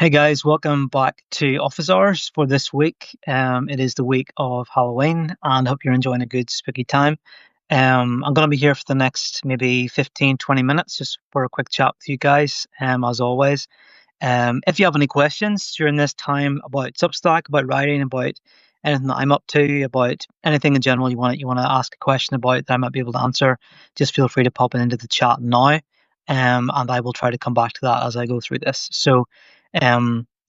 Hey guys, welcome back to Office Hours for this week. It is the week of Halloween, and I hope you're enjoying a good spooky time. I'm going to be here for the next maybe 15, 20 minutes just for a quick chat with you guys, as always. If you have any questions during this time about Substack, about writing, about anything that I'm up to, about anything in general you want to ask a question about that I might be able to answer, just feel free to pop it into the chat now, and I will try to come back to that as I go through this.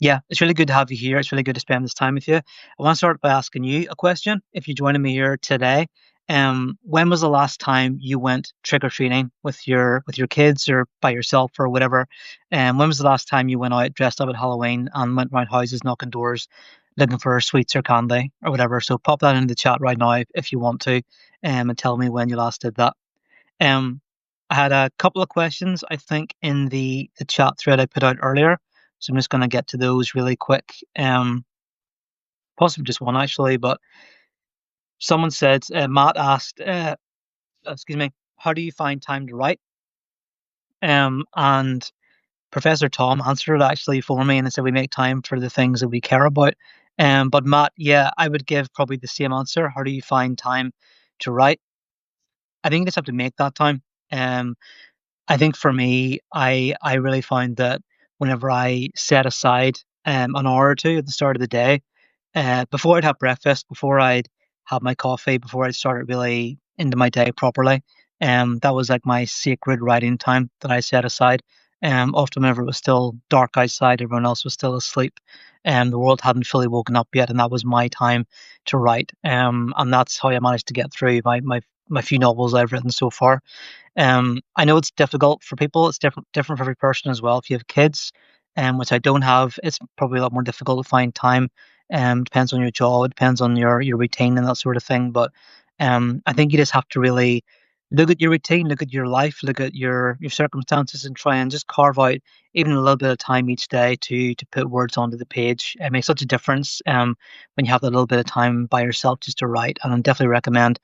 Yeah, it's really good to have you here. It's really good to spend this time with you. I want to start by asking you a question. If you're joining me here today, when was the last time you went trick or treating with your kids or by yourself or whatever? When was the last time you went out dressed up at Halloween and went around houses knocking doors looking for sweets or candy or whatever? So pop that in the chat right now if you want to, and tell me when you last did that. Um, I had a couple of questions, I think, in the chat thread I put out earlier. So I'm just going to get to those really quick. Possibly just one actually, but someone said, Matt asked, excuse me, how do you find time to write? And Professor Tom answered it actually for me, and they said we make time for the things that we care about. But Matt, yeah, I would give probably the same answer. How do you find time to write? I think you just have to make that time. Um, I think for me, I really find that whenever I set aside an hour or two at the start of the day, before I'd have breakfast, before I'd have my coffee, before I started really into my day properly, that was like my sacred writing time that I set aside. Often whenever it was still dark outside, everyone else was still asleep, and the world hadn't fully woken up yet, and that was my time to write. And that's how I managed to get through my few novels I've written so far. I know it's difficult for people. It's different for every person as well. If you have kids, which I don't have, it's probably a lot more difficult to find time. Depends on your job, it depends on your routine and that sort of thing. But I think you just have to really look at your routine, look at your life, look at your circumstances, and try and just carve out even a little bit of time each day to put words onto the page. It makes such a difference when you have that little bit of time by yourself just to write. And I definitely recommend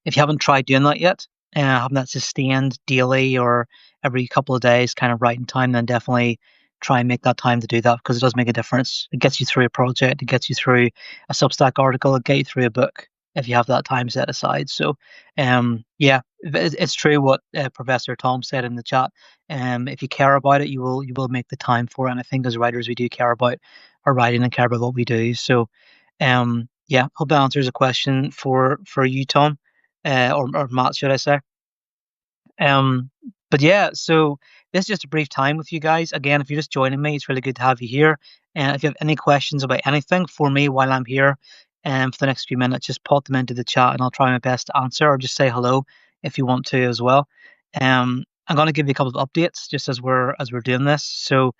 if you haven't tried doing that yet, having that sustained daily or every couple of days kind of writing time, then definitely try and make that time to do that because it does make a difference. It gets you through a project, it gets you through a Substack article, it gets you through a book if you have that time set aside. So, yeah, it's true what Professor Tom said in the chat. If you care about it, you will make the time for it. And I think as writers, we do care about our writing and care about what we do. So, yeah, hope that answers a question for you, Tom, or Matt, should I say? Um, but yeah, so this is just a brief time with you guys. Again, if you're just joining me, it's really good to have you here. And if you have any questions about anything for me while I'm here, for the next few minutes, just pop them into the chat and I'll try my best to answer or just say hello if you want to as well. I'm going to give you a couple of updates just as we're doing this. So,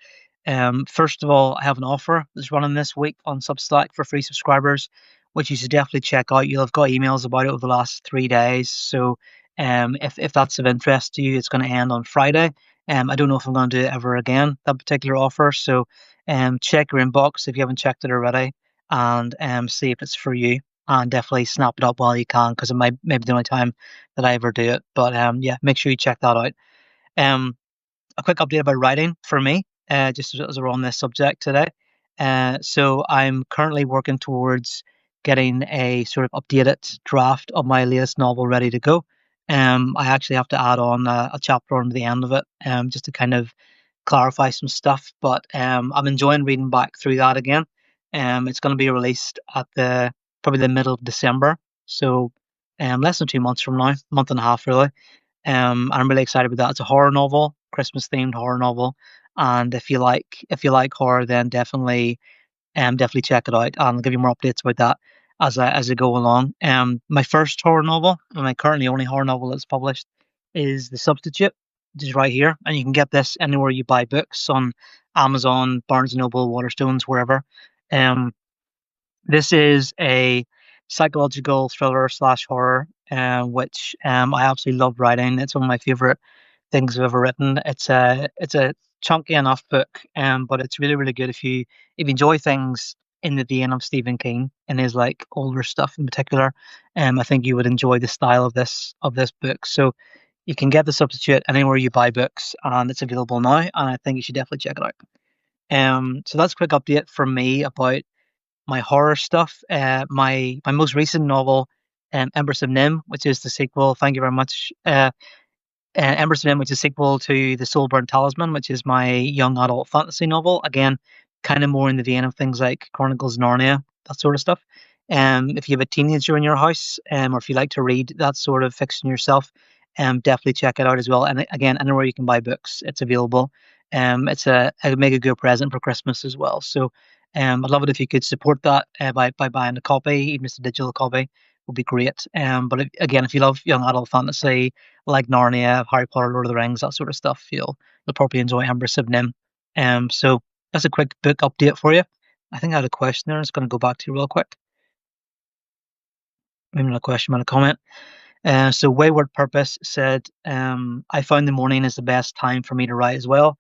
first of all, I have an offer that's running this week on Substack for free subscribers, which you should definitely check out. You'll have got emails about it over the last 3 days. So, if that's of interest to you, it's going to end on Friday. I don't know if I'm going to do it ever again, that particular offer. So, check your inbox if you haven't checked it already, and see if it's for you. And definitely snap it up while you can, because it might maybe the only time that I ever do it. But yeah, make sure you check that out. Um, a quick update about writing for me, just as we're on this subject today. So I'm currently working towards getting a sort of updated draft of my latest novel ready to go. I actually have to add on a chapter on the end of it, just to kind of clarify some stuff. But I'm enjoying reading back through that again. It's going to be released at the probably the middle of December, so less than 2 months from now, month and a half really. I'm really excited about that. It's a horror novel, Christmas themed horror novel, and if you like horror, then definitely check it out. And I'll give you more updates about that as I go along. My first horror novel, and my currently only horror novel that's published, is The Substitute, which is right here, and you can get this anywhere you buy books on Amazon, Barnes and Noble, Waterstones, wherever. Um, this is a psychological thriller slash horror, which I absolutely love writing. It's one of my favorite things I've ever written. It's a chunky enough book, but it's really really good if you enjoy things in the vein of Stephen King and his like older stuff in particular. I think you would enjoy the style of this book. So you can get The Substitute anywhere you buy books, and it's available now. And I think you should definitely check it out. So that's a quick update from me about my horror stuff. My most recent novel, Empress of Nim, which is the sequel. Thank you very much. Embers of Nim, which is a sequel to The Soulburn Talisman, which is my young adult fantasy novel. Again, kind of more in the vein of things like Chronicles of Narnia, that sort of stuff. If you have a teenager in your house, or if you like to read that sort of fiction yourself, definitely check it out as well. And again, anywhere you can buy books, it's available. It'd make a good present for Christmas as well. So, I'd love it if you could support that by buying a copy, even just a digital copy, would be great. But again, if you love young adult fantasy, like Narnia, Harry Potter, Lord of the Rings, that sort of stuff, you'll probably enjoy Empress of Nim. So that's a quick book update for you. I think I had a question there. I'm just going to go back to you real quick. Maybe not a question, but a comment. So Wayward Purpose said, I found the morning is the best time for me to write as well.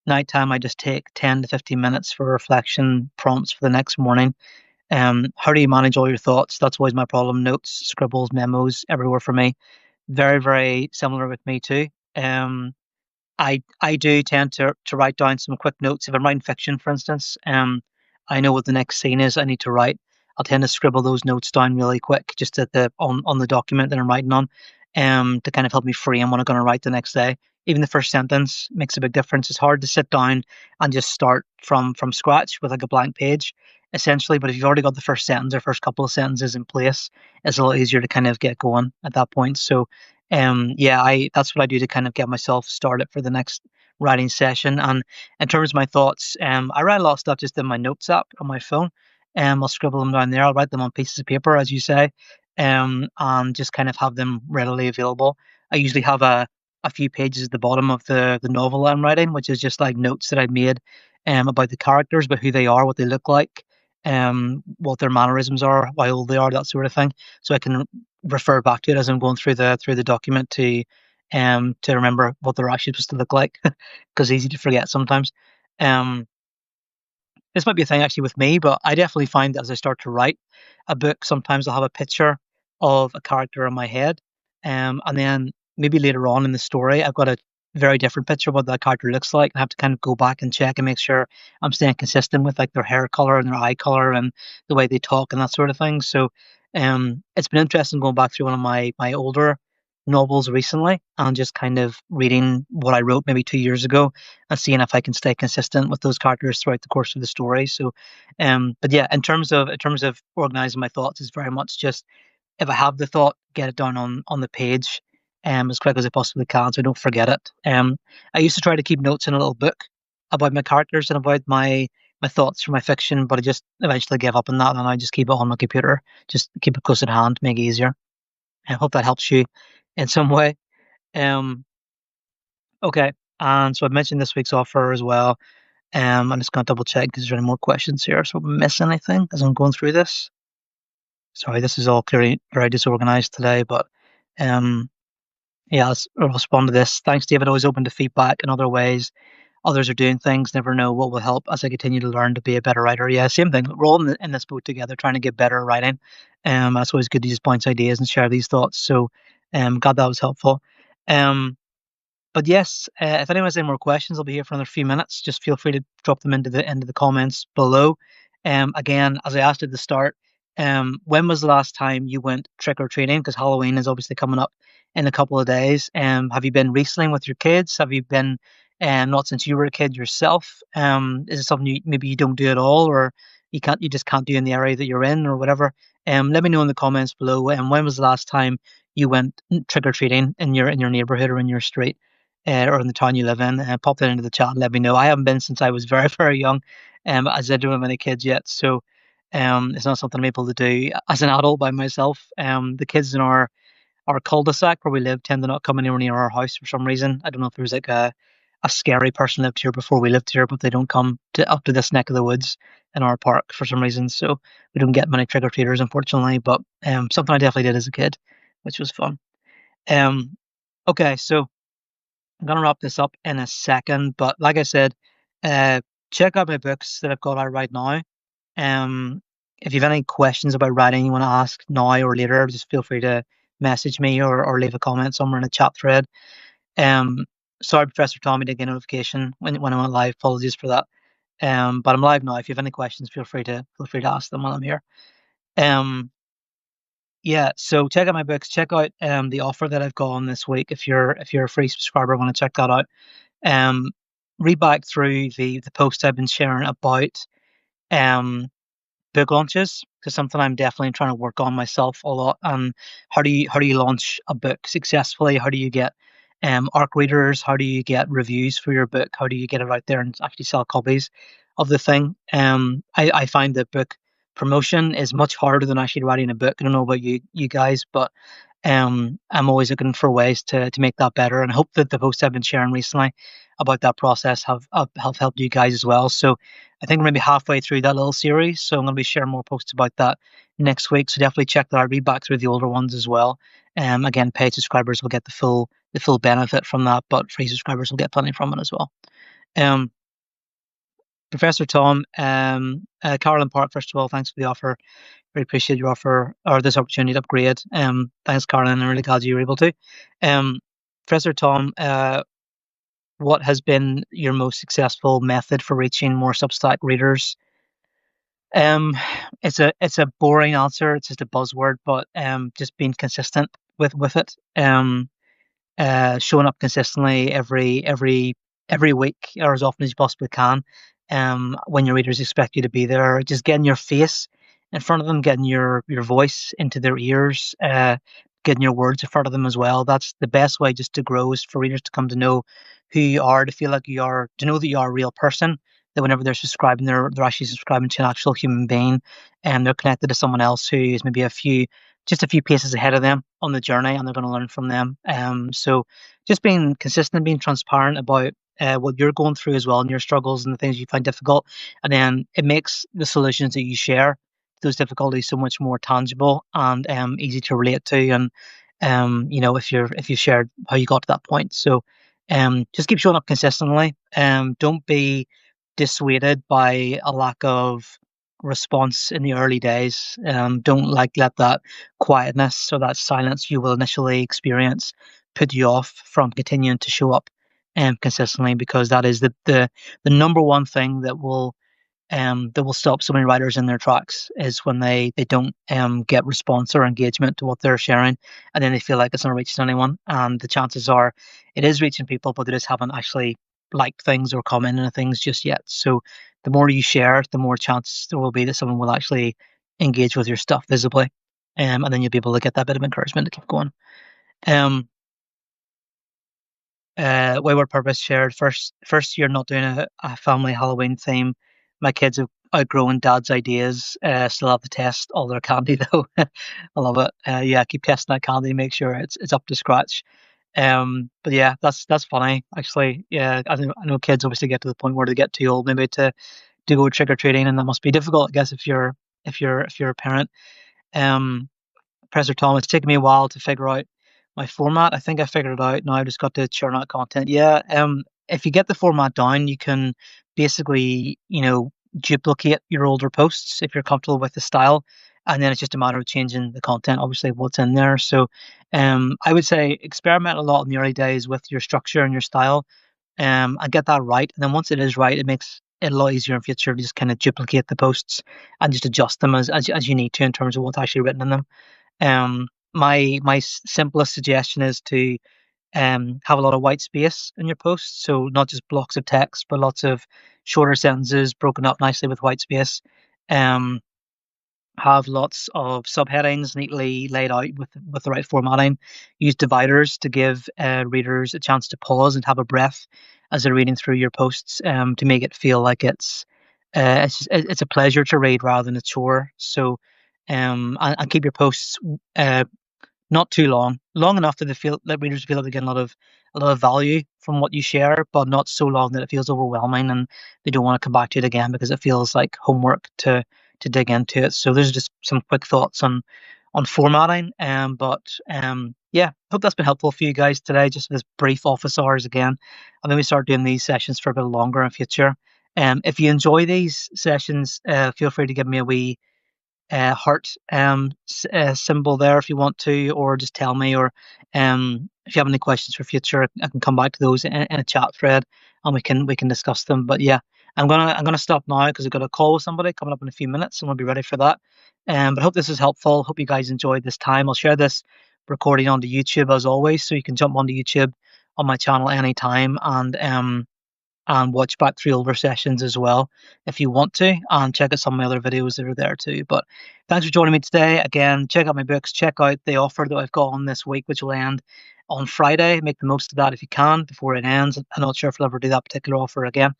Nighttime, I just take 10 to 15 minutes for reflection prompts for the next morning. How do you manage all your thoughts? That's always my problem. Notes, scribbles, memos, everywhere for me. Very, very similar with me too. I do tend to write down some quick notes. If I'm writing fiction, for instance, I know what the next scene is I need to write. I'll tend to scribble those notes down really quick, just at the on the document that I'm writing on, to kind of help me frame what I'm going to write the next day. Even the first sentence makes a big difference. It's hard to sit down and just start from scratch with like a blank page, essentially. But if you've already got the first sentence or first couple of sentences in place, it's a lot easier to kind of get going at that point. So yeah, I that's what I do to kind of get myself started for the next writing session. And in terms of my thoughts, I write a lot of stuff just in my notes app on my phone. I'll scribble them down there. I'll write them on pieces of paper, as you say, and just kind of have them readily available. I usually have a few pages at the bottom of the novel I'm writing, which is just like notes that I made about the characters, about who they are, what they look like, what their mannerisms are, how old they are, that sort of thing. So I can refer back to it as I'm going through the document to remember what they're actually supposed to look like, because it's easy to forget sometimes. Um, this might be a thing actually with me, but I definitely find that as I start to write a book, sometimes I'll have a picture of a character in my head, and then maybe later on in the story, I've got a very different picture of what that character looks like. I have to kind of go back and check and make sure I'm staying consistent with like their hair color and their eye color and the way they talk and that sort of thing. So, it's been interesting going back through one of my older novels recently and just kind of reading what I wrote maybe 2 years ago and seeing if I can stay consistent with those characters throughout the course of the story. So, but yeah, in terms of organizing my thoughts, is very much just if I have the thought, get it down on the page, as quick as I possibly can, so I don't forget it. I used to try to keep notes in a little book about my characters and about my thoughts for my fiction, but I just eventually gave up on that, and I just keep it on my computer, just keep it close at hand, make it easier. I hope that helps you in some way. Um, okay, and so I mentioned this week's offer as well. I'm just going to double check because there's any more questions here. So, miss anything as I'm going through this? Sorry, this is all clearly very disorganized today, but um, yeah, I'll respond to this. Thanks, David. Always open to feedback in other ways. Others are doing things. Never know what will help as I continue to learn to be a better writer. Yeah, same thing. We're all in this boat together, trying to get better at writing. That's always good to just bounce ideas and share these thoughts. So, glad that was helpful. Um, but yes, if anyone has any more questions, I'll be here for another few minutes. Just feel free to drop them into the comments below. Again, as I asked at the start, when was the last time you went trick or treating? Because Halloween is obviously coming up in a couple of days. Have you been wrestling with your kids? Have you been not since you were a kid yourself? Is it something maybe you don't do at all, or you just can't do in the area that you're in, or whatever? Let me know in the comments below. And when was the last time you went trick or treating in your neighborhood or in your street? Or in the town you live in, pop that into the chat and let me know. I haven't been since I was very, very young, as I don't have any kids yet. So it's not something I'm able to do as an adult by myself. The kids in our cul-de-sac where we live tend to not come anywhere near our house for some reason. I don't know if there's like a scary person lived here before we lived here, but they don't come up to this neck of the woods in our park for some reason. So we don't get many trick-or-treaters, unfortunately, but something I definitely did as a kid, which was fun. Okay, so I'm gonna wrap this up in a second, but like I said, uh, check out my books that I've got out right now. Um, if you have any questions about writing you want to ask now or later, just feel free to message me or leave a comment somewhere in the chat thread. Um, sorry, Professor Tommy didn't get a notification when I went live. Apologies for that. But I'm live now. If you have any questions, feel free to ask them while I'm here. Um, yeah, so check out my books. Check out the offer that I've got on this week. If you're a free subscriber, want to check that out. Um, Read back through the posts I've been sharing about um book launches, because something I'm definitely trying to work on myself a lot. How do you launch a book successfully? How do you get ARC readers? How do you get reviews for your book? How do you get it out there and actually sell copies of the thing? I find that book promotion is much harder than actually writing a book. I don't know about you guys, but I'm always looking for ways to make that better, and I hope that the posts I've been sharing recently about that process have helped you guys as well. So I think we're maybe halfway through that little series, so I'm going to be sharing more posts about that next week. So definitely check that out. Read back through the older ones as well. Again, paid subscribers will get the full benefit from that, but free subscribers will get plenty from it as well. Um, Professor Tom, Carolyn Park, first of all, thanks for the offer. Really appreciate your offer or this opportunity to upgrade. Thanks, Caroline. I'm really glad you were able to. Um, Professor Tom, what has been your most successful method for reaching more Substack readers? Um, it's a boring answer. It's just a buzzword, but just being consistent with it. Showing up consistently every week or as often as you possibly can. When your readers expect you to be there, just getting your face in front of them, getting your voice into their ears, getting your words in front of them as well. That's the best way just to grow, is for readers to come to know who you are, to feel like you are, to know that you are a real person. That whenever they're subscribing, they're actually subscribing to an actual human being, and they're connected to someone else who is maybe just a few paces ahead of them on the journey, and they're going to learn from them. So just being consistent, being transparent about what you're going through as well, and your struggles and the things you find difficult, and then it makes the solutions that you share to those difficulties so much more tangible and easy to relate to. And if you shared how you got to that point, so just keep showing up consistently. Don't be dissuaded by a lack of response in the early days. Don't let that quietness or that silence you will initially experience put you off from continuing to show up consistently, because that is the number one thing that will stop so many writers in their tracks, is when they don't get response or engagement to what they're sharing, and then they feel like it's not reaching anyone. And the chances are it is reaching people, but they just haven't actually liked things or commented on things just yet. So the more you share, the more chance there will be that someone will actually engage with your stuff visibly, and then you'll be able to get that bit of encouragement to keep going. Um, Wayward Purpose shared, first year not doing a family Halloween theme. My kids have outgrown dad's ideas. Still have to test all their candy though. I love it. Yeah, keep testing that candy, make sure it's up to scratch. But yeah, that's funny actually. Yeah, I know kids obviously get to the point where they get too old maybe to go trick or treating, and that must be difficult, I guess, if you're a parent. Um, Professor Tom, it's taken me a while to figure out my format. I think I figured it out now. I've just got to churn out content. Yeah. If you get the format down, you can basically, duplicate your older posts if you're comfortable with the style. And then it's just a matter of changing the content, obviously, what's in there. So I would say experiment a lot in the early days with your structure and your style, and get that right. And then once it is right, it makes it a lot easier in future to just kind of duplicate the posts and just adjust them as you need to in terms of what's actually written in them. My simplest suggestion is to have a lot of white space in your posts, so not just blocks of text, but lots of shorter sentences broken up nicely with white space. Um, have lots of subheadings neatly laid out with the right formatting. Use dividers to give readers a chance to pause and have a breath as they're reading through your posts, to make it feel like it's a pleasure to read rather than a chore. So and keep your posts not too long enough that readers feel that they get a lot of value from what you share, but not so long that it feels overwhelming and they don't want to come back to it again because it feels like homework to dig into it. So there's just some quick thoughts on formatting. Yeah, hope that's been helpful for you guys today. Just this brief office hours again, and then we start doing these sessions for a bit longer in future. If you enjoy these sessions, feel free to give me a wee heart symbol there if you want to, or just tell me, or if you have any questions for future, I can come back to those in a chat thread and we can discuss them. But yeah, I'm gonna stop now because I've got a call with somebody coming up in a few minutes, and we'll be ready for that. But I hope this is helpful. Hope you guys enjoyed this time. I'll share this recording onto YouTube as always, so you can jump onto YouTube on my channel anytime and watch back through older sessions as well if you want to, and check out some of my other videos that are there too. But thanks for joining me today. Again, check out my books, check out the offer that I've got on this week, which will end on Friday. Make the most of that if you can before it ends. I'm not sure if I'll ever do that particular offer again.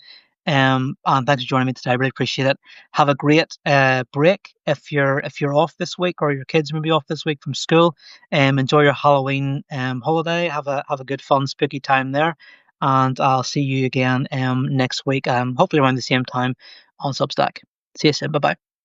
And thanks for joining me today. I really appreciate it. Have a great break if you're off this week, or your kids may be off this week from school. Enjoy your Halloween holiday. Have a good fun spooky time there, and I'll see you again next week. Hopefully around the same time on Substack. See you soon. Bye bye.